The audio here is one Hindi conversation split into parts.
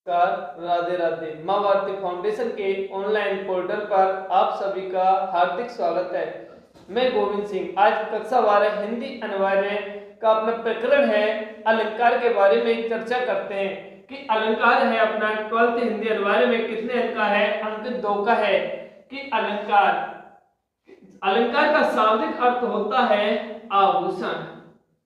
राधे राधे। माँ भारती फाउंडेशन के ऑनलाइन पोर्टल पर आप सभी का हार्दिक स्वागत है। मैं गोविंद सिंह। आज कक्षा 12 हिंदी अनिवार्य का अपना प्रकरण है अलंकार के बारे में चर्चा करते हैं कि अलंकार है अपना 12th हिंदी अनिवार्य में कितने अंक का है? अंक 2 का है। कि अलंकार का शाब्दिक अर्थ होता है आभूषण।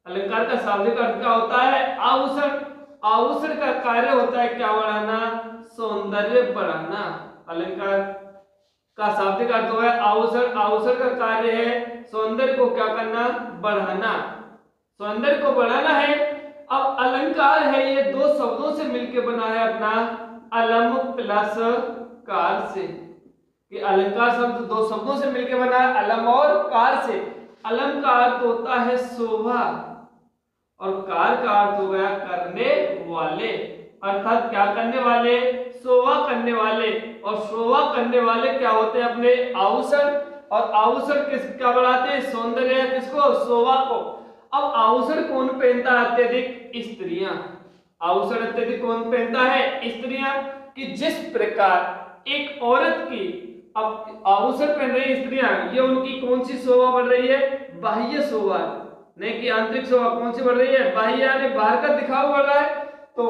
अलंकार का शाब्दिक अर्थ क्या होता है? आभूषण। आभूषण का कार्य होता है क्या बढ़ाना? सौंदर्य बढ़ाना। अलंकार का शाब्दिक अर्थ होगा आभूषण। आभूषण का कार्य है सौंदर्य को क्या करना? बढ़ाना। सौंदर्य को बढ़ाना है। अब अलंकार है ये दो शब्दों से मिलकर बना है अपना अलम प्लस कार से। कि अलंकार शब्द दो शब्दों से मिलकर बना है अलम और कार से। अलम का अर्थ होता है शोभा और कार का अर्थ हो गया करने वाले, अर्थात क्या करने वाले? शोभा करने वाले। और शोभा करने वाले क्या होते हैं? अपने आभूषण। और आभूषण किसका बढ़ाते हैं? सौंदर्य। किसको? शोभा को। अब आभूषण कौन पहनता है अत्यधिक? स्त्रियां। आभूषण अत्यधिक कौन पहनता है? स्त्रियां। कि जिस प्रकार एक औरत की अब आभूषण पहन रही स्त्रियां, ये उनकी कौन सी शोभा बढ़ रही है? बाह्य शोभा, नहीं कि आंतरिक शोभा। कौन सी बढ़ रही है? बाह्य, यानी बाहर का दिखावा बढ़ रहा है। तो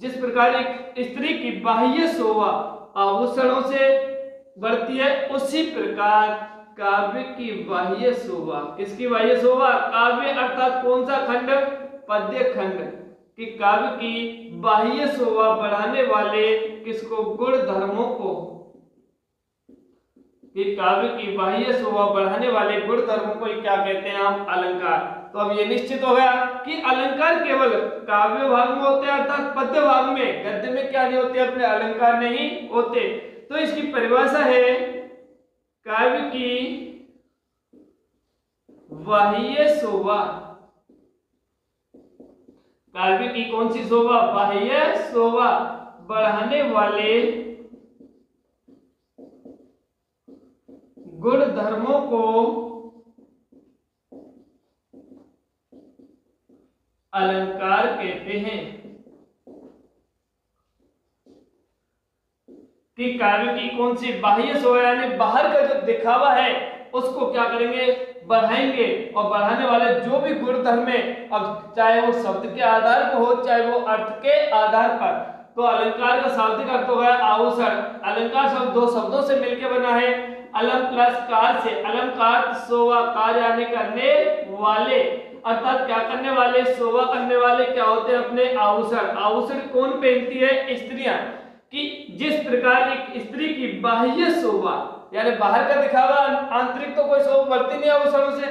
जिस प्रकार एक स्त्री की बाह्य शोभा आभूषणों से बढ़ती है, उसी प्रकार काव्य की बाह्य शोभा। किसकी बाह्य शोभा? काव्य अर्थात कौन सा खंड? पद्य खंड। कि काव्य की बाह्य शोभा बढ़ाने वाले किसको? गुण धर्मों को। कि काव्य की बाह्य शोभा बढ़ाने वाले गुण धर्मों को क्या कहते हैं? हम अलंकार। तो अब ये निश्चित हो गया कि अलंकार केवल काव्य भाग में होते हैं, अर्थात पद्य भाग में। गद्य में क्या नहीं होते? अपने अलंकार नहीं होते। तो इसकी परिभाषा है काव्य की बाह्य शोभा। काव्य की कौन सी शोभा? बाह्य शोभा बढ़ाने वाले गुण धर्मों को अलंकार कहते हैं। कि काव्य की कौन सी बाह्य शोभा, यानी बाहर का जो दिखावा है उसको क्या करेंगे? बढ़ाएंगे। और बढ़ाने वाले जो भी गुण धर्म है, अब चाहे वो शब्द के आधार पर हो चाहे वो अर्थ के आधार पर। तो अलंकार का शाब्दिक अर्थ हो गया आभूषण। अलंकार शब्द दो शब्दों से मिलकर बना है अलम प्लस कार से। अलम का अर्थ शोभा, कार यानी करने वाले, अर्थात क्या करने वाले? शोभा करने वाले क्या होते हैं? अपने आभूषण। आभूषण कौन पहनती है? स्त्रियां। कि जिस प्रकार एक स्त्री की बाह्य शोभा, यानी बाहर का दिखावा, आंतरिक तो कोई शोभा बढ़ती नहीं आभूषणों से।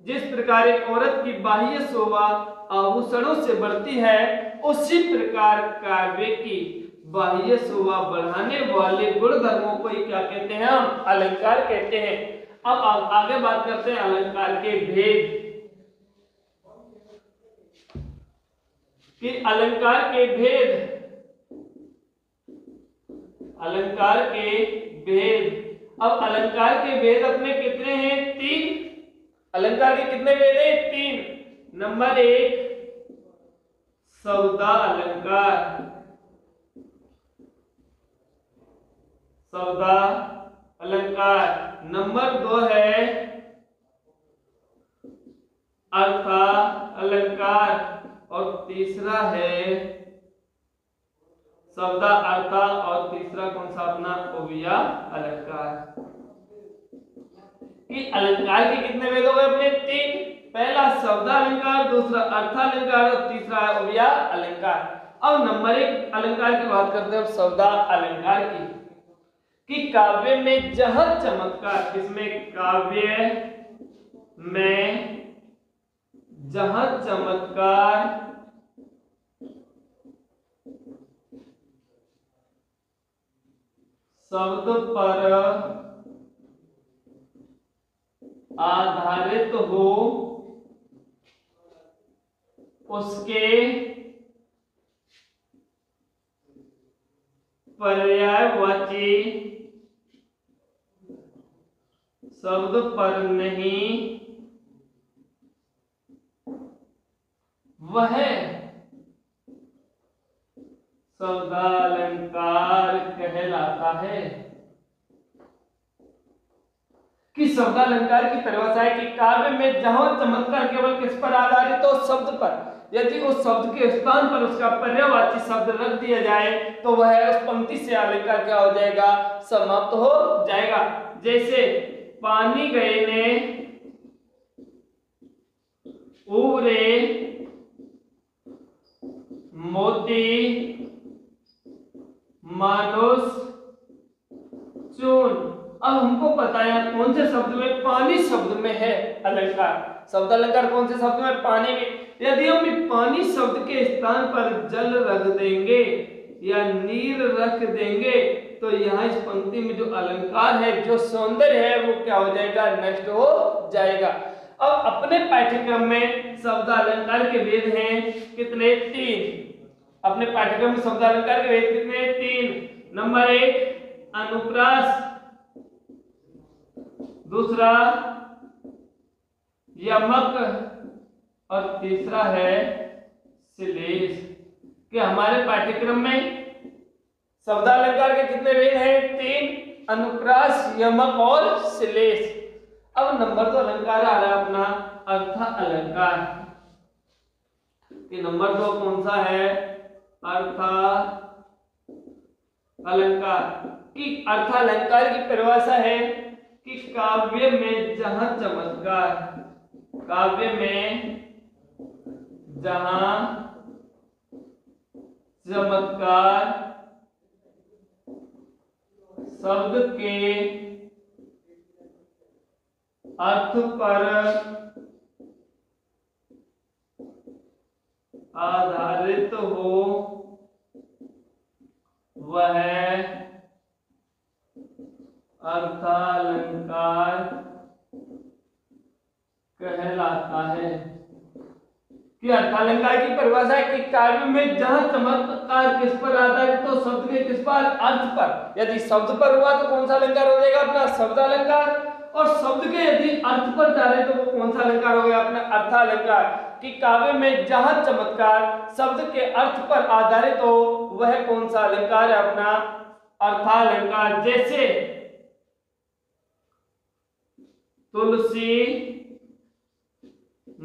जिस प्रकार एक औरत की बाह्य शोभा आभूषणों से बढ़ती है, उसी प्रकार काव्य की बाह्य शोभा बढ़ाने वाले गुण धर्मों को ही क्या कहते हैं? हम अलंकार कहते हैं। अब आगे बात करते हैं अलंकार के भेद। कि अलंकार के भेद, अलंकार के भेद। अब अलंकार के भेद अपने कितने हैं? 3। अलंकार के कितने भेद हैं? 3। नंबर 1 सौदा अलंकार। सौदा अलंकार। नंबर 2 है अर्था अलंकार। और तीसरा है सौदा, अर्था और तीसरा कौन सा? अपना ओविया अलंकार। कि अलंकार के कितने भेद हो गए अपने? 3। पहला सौदा अलंकार, दूसरा अर्था अलंकार और तीसरा है ओविया अलंकार। अब नंबर 1 अलंकार की बात करते हैं, अब सौदा अलंकार की। कि काव्य में जहां चमत्कार, इसमें काव्य में जहां चमत्कार शब्द पर आधारित हो, उसके पर्यायवाची शब्द पर नहीं, वह शब्दालंकार कहलाता है। कि शब्दालंकार की परिभाषा है कि काव्य में जहां चमत्कार केवल किस पर आधारित हो, शब्द पर, यदि उस शब्द के स्थान पर उसका पर्यायवाची शब्द रख दिया जाए तो वह उस पंक्ति से अलंकार क्या हो जाएगा, समाप्त हो जाएगा। जैसे पानी गए ने उबरे मोती मानुष चून। अब हमको पता है कौन से शब्द में, पानी शब्द में है अलंकार, शब्द अलंकार कौन से शब्द में, पानी में। यदि हम पानी शब्द के स्थान पर जल रख देंगे या नीर रख देंगे तो यहाँ इस पंक्ति में जो अलंकार है, जो सौंदर्य है, वो क्या हो जाएगा, नष्ट हो जाएगा। अब अपने पाठ्यक्रम में शब्द अलंकार के भेद हैं कितने, 3। अपने पाठ्यक्रम में शब्द अलंकार के भेद कितने, 3। नंबर 1 अनुप्रास, दूसरा यमक और तीसरा है श्लेष। कि हमारे पाठ्यक्रम में शब्दालंकार के कितने भेद हैं, 3, अनुप्रास, यमक और श्लेष। अब नंबर 2 अलंकार आ रहा है अपना अर्थ अलंकार। कि नंबर 2 कौन सा है, अर्थ अलंकार। कि अर्थ अलंकार की परिभाषा है कि काव्य में जहां चमत्कार, काव्य में जहां चमत्कार शब्द के अर्थ पर आधारित हो वह अर्थालंकार कहलाता है। कि अर्थालंकार की परिभाषा है कि काव्य में जहां चमत्कार किस पर आधारित तो शब्द के किस पर, अर्थ पर। यदि शब्द पर हुआ तो कौन सा अलंकार हो जाएगा, अपना शब्दालंकार। और शब्द के यदि अर्थ पर जा रहे तो वो कौन सा अलंकार हो गया, अपना अर्थालंकार। कि काव्य में जहां चमत्कार शब्द के अर्थ पर आधारित हो वह कौन सा अलंकार है, अपना अर्थालंकार। जैसे तुलसी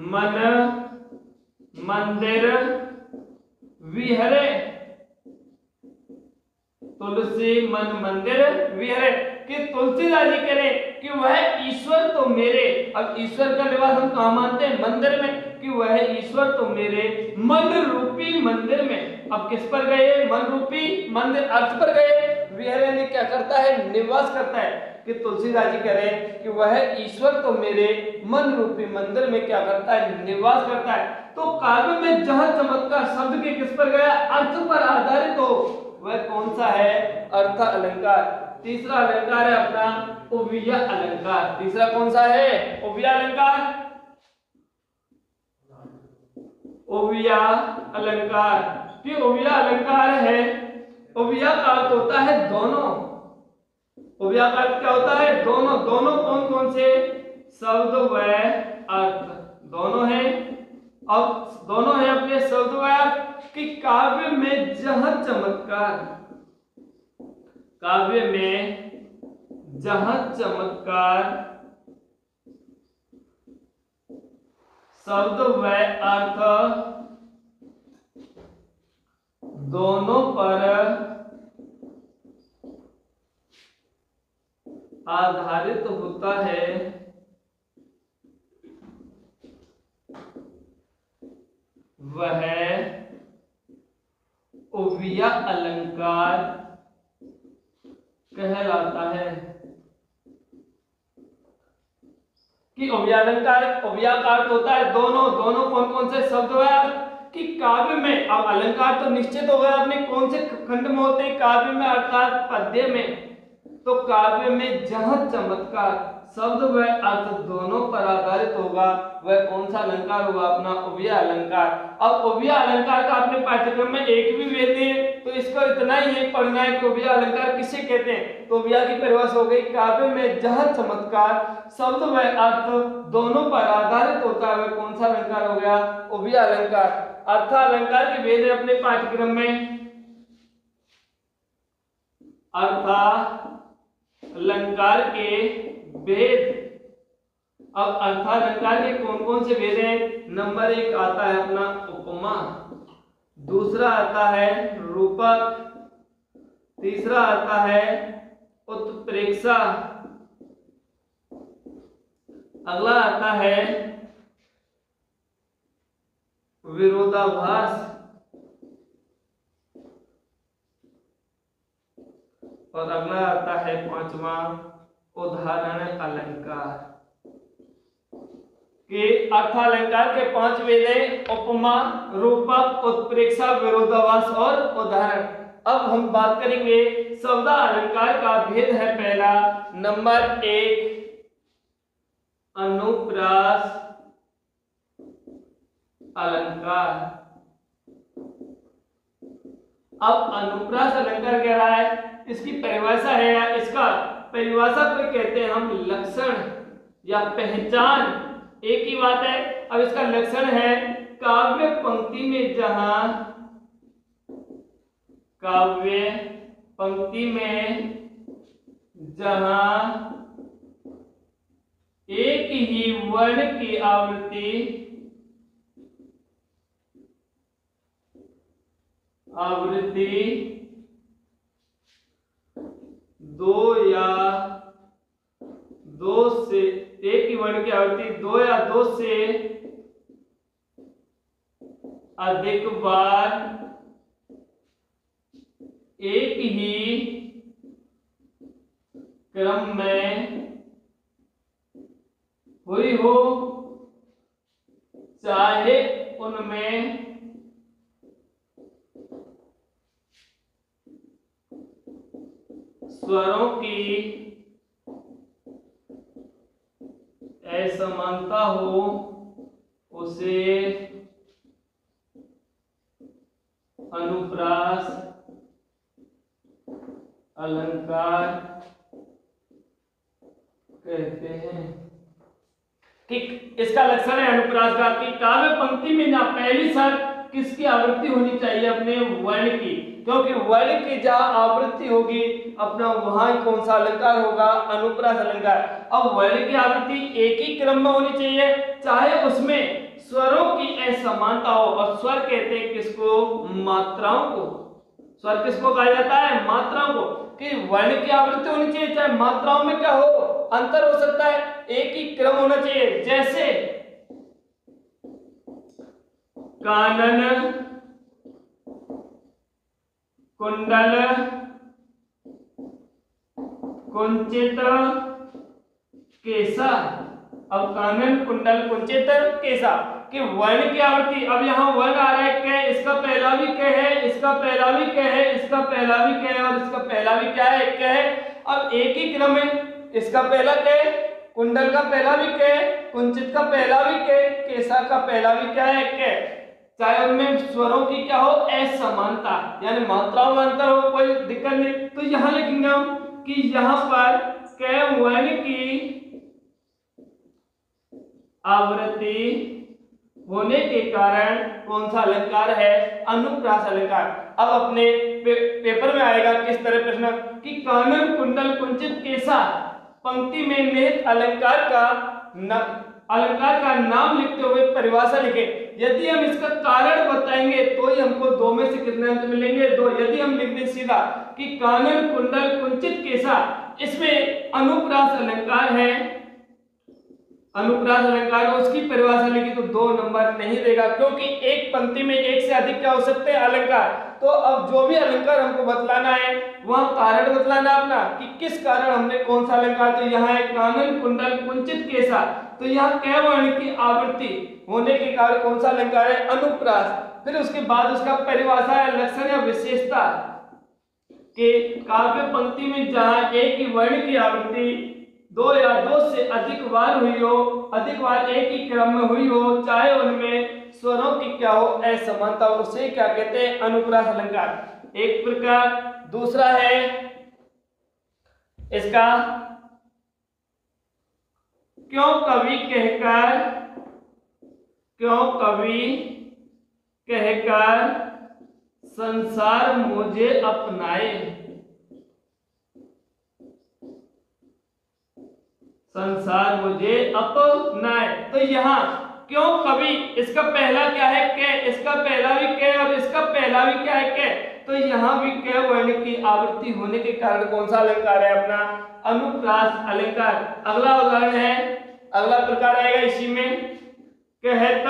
मन मंदिर विहरे, तुलसी मन मंदिर विहरे। कि तुलसीदास जी कह रहे कि वह ईश्वर तो मेरे, अब ईश्वर का निवास हम कहाँ मानते हैं, मंदिर में। कि वह ईश्वर तो मेरे मन रूपी मंदिर में। अब किस पर गए, मन रूपी मंदिर, अर्थ पर गए। विहरे ने क्या करता है, निवास करता है। कि तुलसीदास जी कह रहे हैं कि वह ईश्वर तो मेरे मन रूपी मंदिर में क्या करता है, निवास करता है। तो काव्य में जहां चमत्कार शब्द के किस पर गया, अर्थ पर आधारित हो वह कौन सा है, अर्थ अलंकार। तीसरा अलंकार है अपना ओविय अलंकार। तीसरा कौन सा है, ओविय अलंकार। ओविय अलंकार कि ओविय अलंकार है, ओविय का अर्थ होता है दोनों। ओविय का अर्थ क्या होता है, दोनों। दोनों कौन कौन से, शब्द व अर्थ दोनों हैं। अब दोनों है अपने शब्द व अर्थ। कि काव्य में जहां चमत्कार, काव्य में जहां चमत्कार शब्द व अर्थ दोनों पर आधारित होता है वह ओविय अलंकार कहलाता है। कि ओविय अलंकार, ओविय का अर्थ होता है दोनों। दोनों कौन कौन से शब्द है, कि काव्य में, अब अलंकार तो निश्चित हो गया आपने कौन से खंड में होते हैं, काव्य में अर्थात पद्य में। तो काव्य में जहां चमत्कार शब्द व अर्थ दोनों पर आधारित होगा वह कौन सा अलंकार होगा, अपना ओविय अलंकार। अब ओविय अलंकार का अपने पाठ्यक्रम में एक भी वेद नहीं है, तो इसको इतना ही पढ़ना है कि ओविय अलंकार किसे कहते हैं। तो ओविय की परिभाषा हो गई, काव्य में जहां चमत्कार शब्द व अर्थ दोनों पर आधारित होता है वह कौन सा अलंकार हो गया, ओविय अलंकार। अर्थ अलंकार के वेद अपने पाठ्यक्रम में अर्थालंकार के भेद। अब अर्थालंकार के कौन कौन से भेद हैं? नंबर 1 आता है अपना उपमा, दूसरा आता है रूपक, तीसरा आता है उत्प्रेक्षा, अगला आता है विरोधाभास और अगला आता है 5वां उदाहरण अलंकार। कि अर्थालंकार के 5 भेद हैं: उपमा, रूपक, उत्प्रेक्षा, विरोधाभास और उदाहरण। अब हम बात करेंगे शब्दालंकार का भेद है पहला, नंबर 1 अनुप्रास अलंकार। अब अनुप्रास अलंकार कह रहा है, इसकी परिभाषा है या इसका परिभाषा को कहते हैं हम लक्षण या पहचान, एक ही बात है। अब इसका लक्षण है काव्य पंक्ति में जहां एक ही वर्ण की आवृत्ति दो या दो से एक ही वर्ण की आवृत्ति 2 या 2 से अधिक बार एक ही क्रम में हुई हो, चाहे उनमें स्वरों की असमानता हो, उसे अनुप्रास अलंकार कहते हैं। कि इसका लक्षण है अनुप्रास का कि काव्य पंक्ति में ना पहली शर्त किसकी आवृत्ति होनी चाहिए? अपने वर्ण की, क्योंकि वर्ण की जहां आवृत्ति होगी अपना वहां कौन सा अलंकार होगा? अनुप्रास अलंकार। अब वर्ण की आवृत्ति एक ही क्रम में होनी चाहिए, चाहे उसमें स्वरों की असमानता हो। और स्वर कहते हैं किसको? मात्राओं को। स्वर किसको कहा जाता है? मात्राओं को। कि वर्ण की आवृत्ति होनी चाहिए, चाहे मात्राओं में क्या हो, अंतर हो सकता है, एक ही क्रम होना चाहिए। जैसे कानन, कुंडल, कुंचित, केसा। अब कानन, कुंडल, कुंचित, केसा कि वर्ण की आवृत्ति। अब यहाँ वर्ण आ रहा है क, इसका पहला भी क है, इसका पहला भी क है, इसका पहला भी क है और इसका पहला भी क्या है? क है। अब एक ही क्रम है, इसका पहला क, कुंडल का पहला भी क, कुंचित का पहला भी क, केसा का पहला भी क्या है? क। चाहे उनमें स्वरों की क्या हो? असमानता, यानी मात्राओं में अंतर हो, कोई दिक्कत नहीं। तो यहाँ लिखेंगे हम कि यहाँ पर क वर्ण की आवृत्ति होने के कारण कौन सा अलंकार है? अनुप्रास अलंकार। अब अपने पेपर में आएगा किस तरह प्रश्न कि कानन, कुंडल, कुंचित, केसा पंक्ति में निहित अलंकार का नाम लिखते हुए परिभाषा लिखे। यदि हम इसका कारण बताएंगे तो ही हमको 2 में से कितने अंक मिलेंगे? 2। यदि हम लिख दें सीधा कि कानन, कुंडल, कुंचित, केसा, इसमें अनुप्रास अलंकार है, अनुप्रास अलंकार उसकी परिभाषा लिखी तो 2 नंबर नहीं देगा, क्योंकि एक पंक्ति में एक से अधिक क्या हो सकते हैं? अलंकार। तो अब जो भी अलंकार हमको बतलाना है वहां कारण बतलाना अपना कि किस कारण हमने कौन सा अलंकार। तो यहाँ है कानन, कुंडल, कुंचित, केसा, तो यहाँ क वर्ण की आवृत्ति होने के कारण कौन सा अलंकार है? अनुप्रास। फिर उसके बाद उसका परिभाषा है लक्षण या विशेषता कि काव्य पंक्ति में जहां एक ही वर्ण की आवृत्ति 2 या 2 से अधिक बार हुई हो, अधिक बार एक ही क्रम में हुई हो, चाहे उनमें स्वरों की क्या हो? असमानता, उसे क्या कहते हैं? अनुप्रास अलंकार। एक प्रकार। दूसरा है इसका क्यों कवि कहकर संसार मुझे अपनाए। संसार मुझे अपनाए। तो यहाँ क्यों कवि, इसका पहला क्या है के, इसका पहला भी के और इसका पहला भी क्या है के, तो यहाँ भी के वर्ण की आवृत्ति होने के कारण कौन सा अलंकार है अपना अनुप्रास अलंकार। अगला उदाहरण है, अगला प्रकार आएगा इसी में, कहत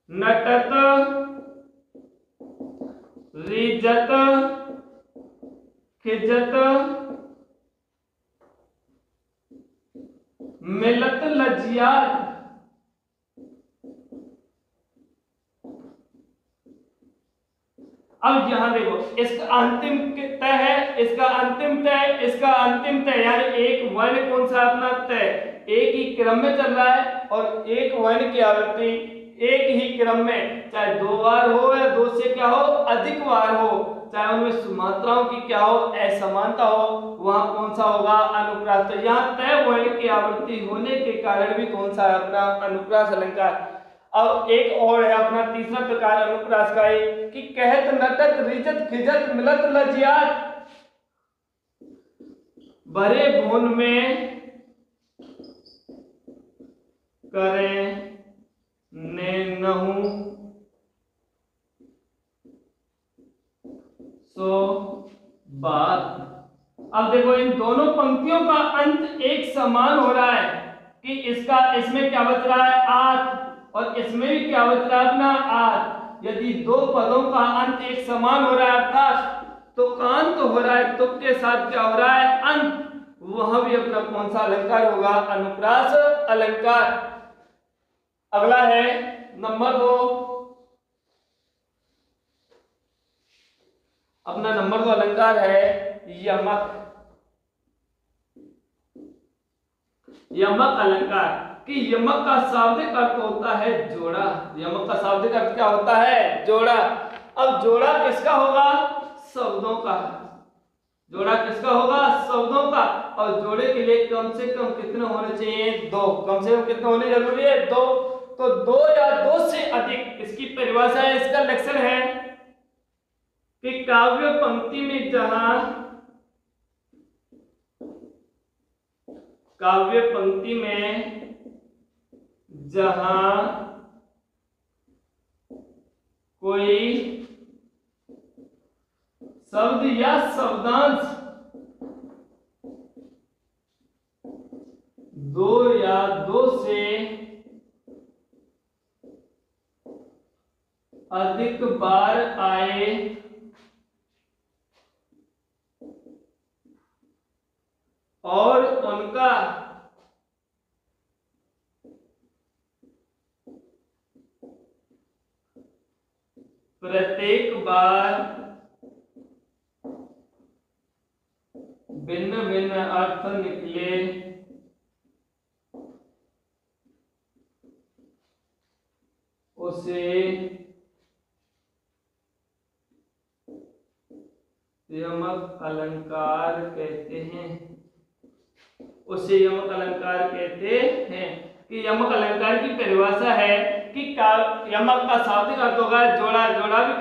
नटत रिजत खिजत मिलत लज्जियात। अब यहां देखो, इसका अंतिम तय है, इसका अंतिम तय, इसका अंतिम तय, यानी एक वर्ण कौन सा अपना तय, एक ही क्रम में चल रहा है और एक वर्ण की आवृत्ति एक ही क्रम में, चाहे 2 बार हो या 2 से क्या हो अधिक बार हो, चाहे उनमें सुमात्राओं की क्या हो असमानता हो, वहां कौन सा होगा अनुप्रास। तो यहाँ तय वर्ण की आवृत्ति होने के कारण भी कौन सा है अपना अनुप्रास अलंकार। अब एक और है अपना तीसरा प्रकार अनुप्रास का है कि कहत नटत रिजत खिजत मिलत लज्जियात। भरे भुवन में करे ने नहु सो बात। अब देखो इन दोनों पंक्तियों का अंत एक समान हो रहा है कि इसका, इसमें क्या बच रहा है आत और इसमें भी क्या बच रहा है अपना आत। यदि 2 पदों का अंत एक समान हो रहा है अर्थात तो कांत हो रहा है, तुक के साथ क्या हो रहा है अंत, वह भी अपना कौन सा अलंकार होगा अनुप्रास अलंकार। अगला है नंबर 2, अपना नंबर 2 अलंकार है यमक। यमक अलंकार कि यमक का शाब्दिक अर्थ होता है जोड़ा। यमक का शाब्दिक अर्थ क्या होता है जोड़ा। अब जोड़ा किसका होगा शब्दों का, जोड़ा किसका होगा शब्दों का, और जोड़े के लिए कम से कम कितने होने चाहिए 2, कम से कम कितने होने जरूरी है 2। तो 2 या 2 से अधिक, इसकी परिभाषा है, इसका लक्षण है कि काव्य पंक्ति में जहां, काव्य पंक्ति में जहां कोई शब्द या शब्दांश 2 या 2 से अधिक बार आए और उनका प्रत्येक बार भिन्न भिन्न अर्थ निकले, उसे यमक अलंकार कहते हैं। उसे यमक अलंकार कहते हैं कि यमक अलंकार की परिभाषा है कि यमक का शाब्दिक अर्थ होगा जोड़ा। जोड़ा भी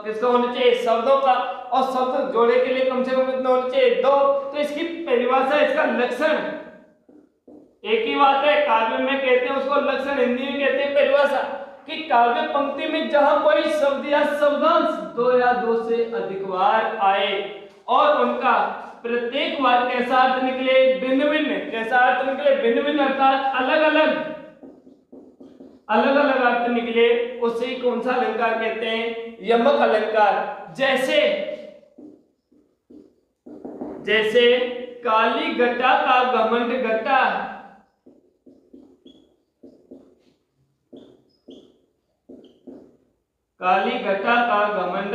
किसका होना चाहिए शब्दों का, और शब्द जोड़े के लिए कम से कम कितना होना चाहिए 2। तो इसकी परिभाषा, इसका लक्षण एक ही बात है, काव्य में कहते हैं उसको लक्षण, हिंदी में कहते हैं परिभाषा, कि काव्य पंक्ति में जहां कोई शब्द या शब्दांश 2 या 2 से अधिक बार आए और उनका प्रत्येक बार कैसा अर्थ निकले भिन्न भिन्न, कैसा अर्थ निकले भिन्न भिन्न, अर्थात अलग अलग अर्थ निकले, उसे कौन सा अलंकार कहते हैं यमक अलंकार। जैसे जैसे काली घटा का घमंड घटा, काली घटा का घमंड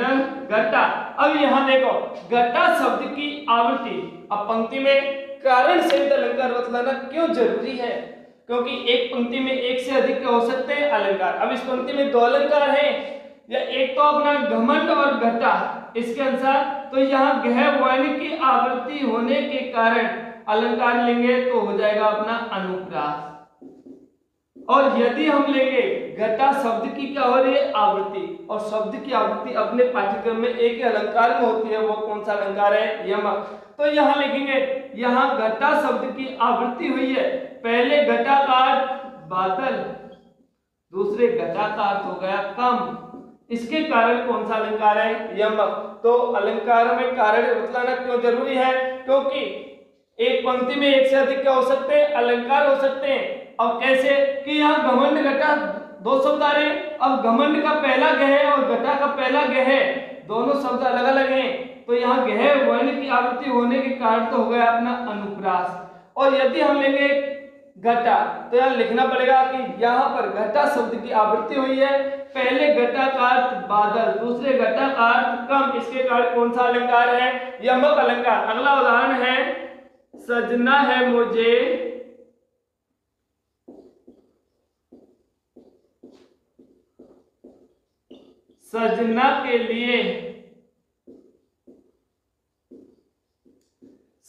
घटा। अब यहां देखो घटा शब्द की आवृत्ति, अब पंक्ति में कारण सहित अलंकार बतलाना क्यों जरूरी है, क्योंकि एक पंक्ति में एक से अधिक हो सकते हैं अलंकार। अब इस पंक्ति में 2 अलंकार हैं, या एक तो अपना घमंड और घटा इसके अनुसार, तो यहाँ गह वर्ण की आवृत्ति होने के कारण अलंकार लेंगे तो हो जाएगा अपना अनुप्रास। और यदि हम लेंगे घटा शब्द की क्या हो रही है आवृत्ति, और शब्द की आवृत्ति अपने पाठ्यक्रम में एक ही अलंकार में होती है, वो कौन सा अलंकार है यमक। तो यहाँ लिखेंगे, यहाँ घटा शब्द की आवृत्ति हुई है, पहले घटा का अर्थ बादल, दूसरे घटा का अर्थ हो गया कम, इसके कारण कौन सा अलंकार है यमक। तो अलंकार में कारण बतलाना क्यों जरूरी है, क्योंकि एक पंक्ति में एक से अधिक क्या हो सकते हैं अलंकार हो सकते हैं। अब कैसे कि यहाँ घमंड घटा दो शब्द आ रहे हैं, अब घमंड का पहला गह और घटा का पहला गह दोनों शब्द अलग अलग हैं, तो यहाँ गह वर्ण की आवृत्ति होने के कारण तो हो गया अपना अनुप्रास। और यदि हम लेंगे घटा तो यहाँ लिखना पड़ेगा कि यहाँ पर घटा शब्द की आवृत्ति हुई है, पहले घटा का अर्थ बादल, दूसरे घटा का अर्थ कम, इसके कारण कौन सा अलंकार है यमक अलंकार। अगला उदाहरण है सजना है मुझे सजना के लिए,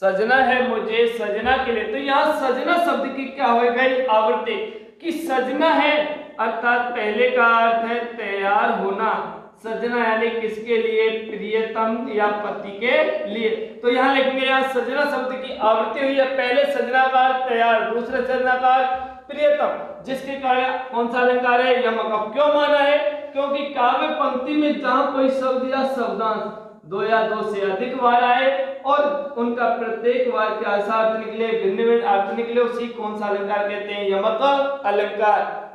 सजना है मुझे सजना के लिए। तो यहाँ सजना शब्द की क्या हो गई आवृत्ति कि सजना है अर्थात पहले का अर्थ है तैयार होना, सजना यानी किसके लिए प्रियतम या पति के लिए। तो यहाँ लिखेंगे यहाँ सजना शब्द की आवृत्ति हुई है, पहले सजना का अर्थ तैयार, दूसरे सजना का अर्थ प्रियतम, जिसके कारण कौन सा अलंकार है यमक। अब क्यों माना है, क्योंकि काव्य पंक्ति में जहां कोई शब्द या शब्दांश दो या दो से अधिक बार आए और उनका प्रत्येक बार के अर्थ निकले, भिन्न भिन्न अर्थ निकले, उसी कौन सा अलंकार कहते हैं यमक अलंकार।